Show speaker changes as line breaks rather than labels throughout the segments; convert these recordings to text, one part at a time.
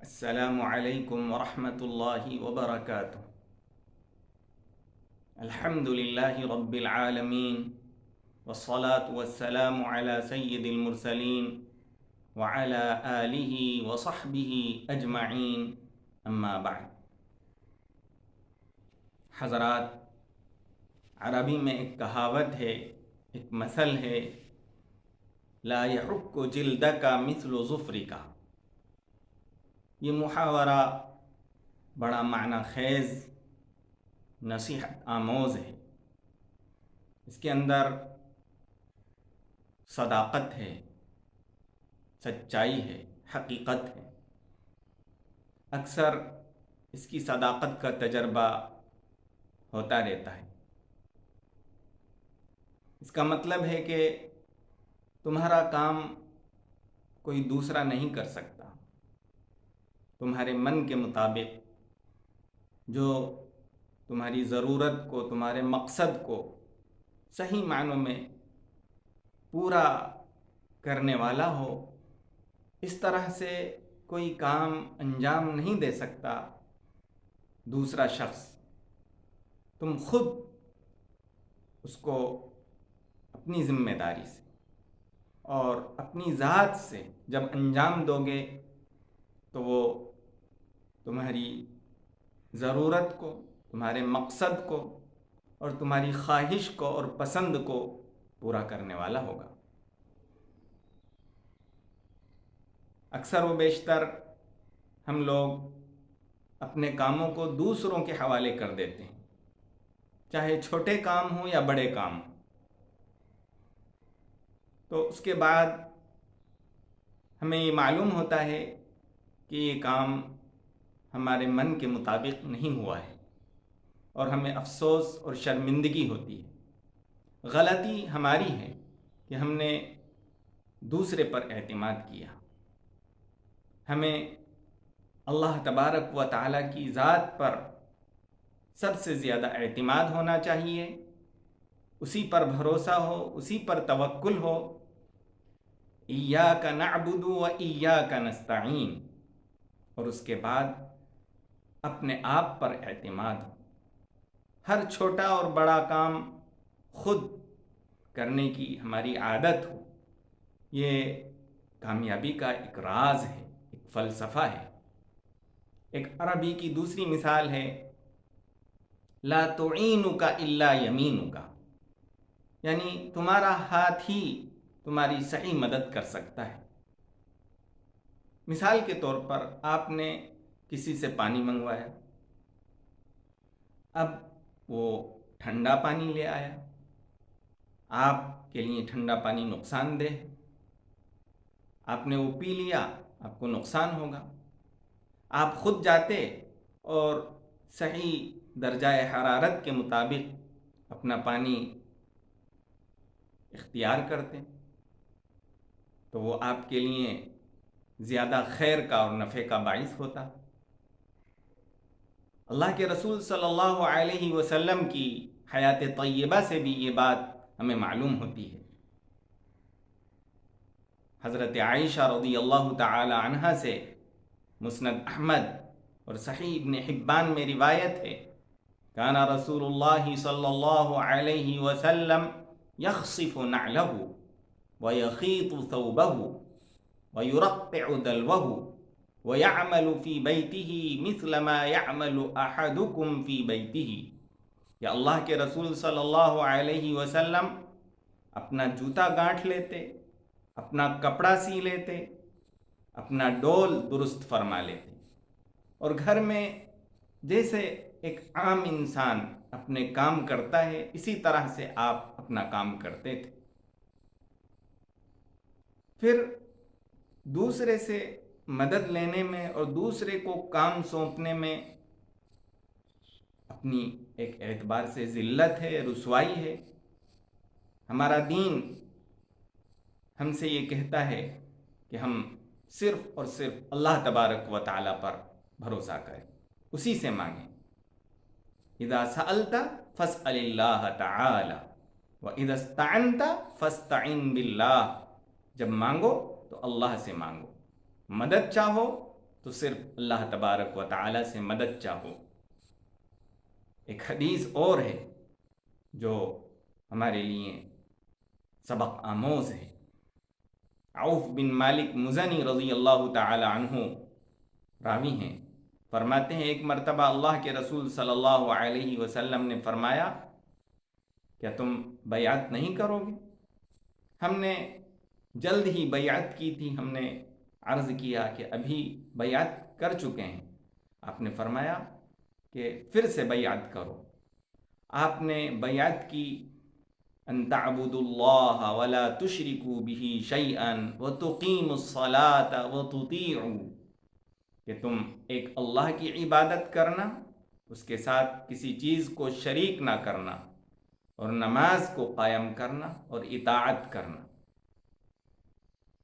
السلام علیکم ورحمۃ اللہ وبرکاتہ۔ الحمد للہ رب العالمین والصلاة والسلام علی سید المرسلین وعلی آلہ وصحبہ اجمعین، اما بعد۔ حضرات، عربی میں ایک کہاوت ہے، ایک مثل ہے، لا یحک جلدک مثل ظفرک۔ یہ محاورہ بڑا معنی خیز، نصیحت آموز ہے۔ اس کے اندر صداقت ہے، سچائی ہے، حقیقت ہے۔ اکثر اس کی صداقت کا تجربہ ہوتا رہتا ہے۔ اس کا مطلب ہے کہ تمہارا کام کوئی دوسرا نہیں کر سکتا۔ تمہارے من کے مطابق جو تمہاری ضرورت کو، تمہارے مقصد کو صحیح معنوں میں پورا کرنے والا ہو، اس طرح سے کوئی کام انجام نہیں دے سکتا دوسرا شخص۔ تم خود اس کو اپنی ذمہ داری سے اور اپنی ذات سے جب انجام دو گے تو وہ تمہاری ضرورت کو، تمہارے مقصد کو اور تمہاری خواہش کو اور پسند کو پورا کرنے والا ہوگا۔ اکثر و بیشتر ہم لوگ اپنے کاموں کو دوسروں کے حوالے کر دیتے ہیں، چاہے چھوٹے کام ہوں یا بڑے کام ہوں۔ تو اس کے بعد ہمیں یہ معلوم ہوتا ہے کہ یہ کام ہمارے من کے مطابق نہیں ہوا ہے اور ہمیں افسوس اور شرمندگی ہوتی ہے۔ غلطی ہماری ہے کہ ہم نے دوسرے پر اعتماد کیا۔ ہمیں اللہ تبارک و تعالیٰ کی ذات پر سب سے زیادہ اعتماد ہونا چاہیے، اسی پر بھروسہ ہو، اسی پر توکل ہو۔ ایاک نعبد و ایاک نستعین، اور اس کے بعد اپنے آپ پر اعتماد ہو۔ ہر چھوٹا اور بڑا کام خود کرنے کی ہماری عادت ہو۔ یہ کامیابی کا ایک راز ہے، ایک فلسفہ ہے۔ ایک عربی کی دوسری مثال ہے، لا تعینک الا یمینک، یعنی تمہارا ہاتھ ہی تمہاری صحیح مدد کر سکتا ہے۔ مثال کے طور پر آپ نے کسی سے پانی منگوایا، اب وہ ٹھنڈا پانی لے آیا، آپ کے لیے ٹھنڈا پانی نقصان دہ ہے، آپ نے وہ پی لیا، آپ کو نقصان ہوگا۔ آپ خود جاتے اور صحیح درجہ حرارت کے مطابق اپنا پانی اختیار کرتے تو وہ آپ کے لیے زیادہ خیر کا اور نفع کا باعث ہوتا۔ اللہ کے رسول صلی اللہ علیہ وسلم کی حیات طیبہ سے بھی یہ بات ہمیں معلوم ہوتی ہے۔ حضرت عائشہ رضی اللہ تعالی عنہا سے مسند احمد اور صحیح ابن حبان میں روایت ہے، کان رسول اللہ صلی اللہ علیہ وسلم یخصف نعلہ ویخیط ثوبہ ویرقع دلوہ وَيَعْمَلُ فِي بَيْتِهِ مِثْلَ مَا يَعْمَلُ أَحَدُكُمْ فِي بَيْتِهِ، کہ اللہ کے رسول صلی اللہ علیہ وسلم اپنا جوتا گانٹھ لیتے، اپنا کپڑا سی لیتے، اپنا ڈول درست فرما لیتے، اور گھر میں جیسے ایک عام انسان اپنے کام کرتا ہے اسی طرح سے آپ اپنا کام کرتے تھے۔ پھر دوسرے سے مدد لینے میں اور دوسرے کو کام سونپنے میں اپنی ایک اعتبار سے ذلت ہے، رسوائی ہے۔ ہمارا دین ہم سے یہ کہتا ہے کہ ہم صرف اور صرف اللہ تبارک و تعالیٰ پر بھروسہ کریں، اسی سے مانگیں۔ اذا سألت فاسأل اللہ تعالی واذا استعنت فاستعن باللہ، جب مانگو تو اللہ سے مانگو، مدد چاہو تو صرف اللہ تبارک و تعالی سے مدد چاہو۔ ایک حدیث اور ہے جو ہمارے لیے سبق آموز ہے۔ عوف بن مالک مزنی رضی اللہ تعالی عنہ راوی ہیں، فرماتے ہیں ایک مرتبہ اللہ کے رسول صلی اللہ علیہ وسلم نے فرمایا، کیا تم بیعت نہیں کرو گے؟ ہم نے جلد ہی بیعت کی تھی، ہم نے عرض کیا کہ ابھی بیعت کر چکے ہیں۔ آپ نے فرمایا کہ پھر سے بیعت کرو۔ آپ نے بیعت کی، ان تعبدوا اللہ ولا تشرکوا بہ شیئا وتقیموا الصلاۃ وتطیعوا، کہ تم ایک اللہ کی عبادت کرنا، اس کے ساتھ کسی چیز کو شریک نہ کرنا، اور نماز کو قائم کرنا اور اطاعت کرنا۔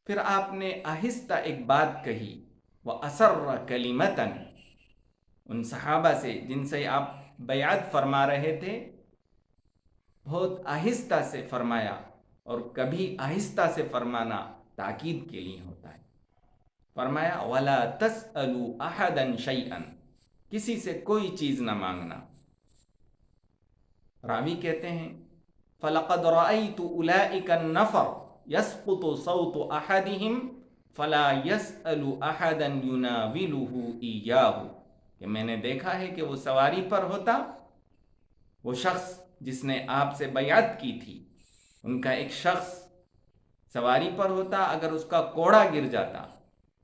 پھر آپ نے آہستہ ایک بات کہی، وَأَسَرَّ كَلِمَةً، ان صحابہ سے جن سے آپ بیعت فرما رہے تھے بہت آہستہ سے فرمایا، اور کبھی آہستہ سے فرمانا تاکید کے لیے ہوتا ہے۔ فرمایا وَلَا تَسْأَلُوا أَحَدًا شَيْئًا، کسی سے کوئی چیز نہ مانگنا۔ راوی کہتے ہیں فَلَقَدْ رَأَيْتُ أُولَئِكَ النَّفَرَ يَسْقُطُ صَوْتُ أَحَدِهِمْ فَلَا يَسْأَلُ أَحَدًا يُنَاوِلُهُ إِيَّاهُ، کہ میں نے دیکھا ہے کہ وہ سواری پر ہوتا، وہ شخص جس نے آپ سے بیعت کی تھی، ان کا ایک شخص سواری پر ہوتا، اگر اس کا کوڑا گر جاتا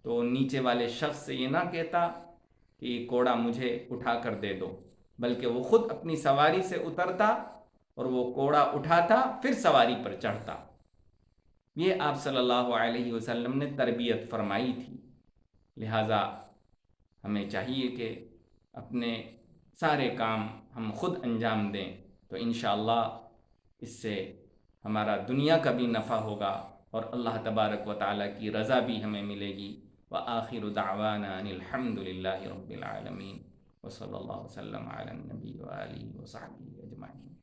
تو نیچے والے شخص سے یہ نہ کہتا کہ یہ کوڑا مجھے اٹھا کر دے دو، بلکہ وہ خود اپنی سواری سے اترتا اور وہ کوڑا اٹھاتا، پھر سواری پر چڑھتا۔ یہ آپ صلی اللہ علیہ وسلم نے تربیت فرمائی تھی۔ لہٰذا ہمیں چاہیے کہ اپنے سارے کام ہم خود انجام دیں، تو انشاءاللہ اس سے ہمارا دنیا کا بھی نفع ہوگا اور اللہ تبارک و تعالیٰ کی رضا بھی ہمیں ملے گی۔ وآخر دعوانا ان الحمد للہ رب العالمین، وصلی اللہ وسلم علی النبی وآلہ وصحبہ اجمعین۔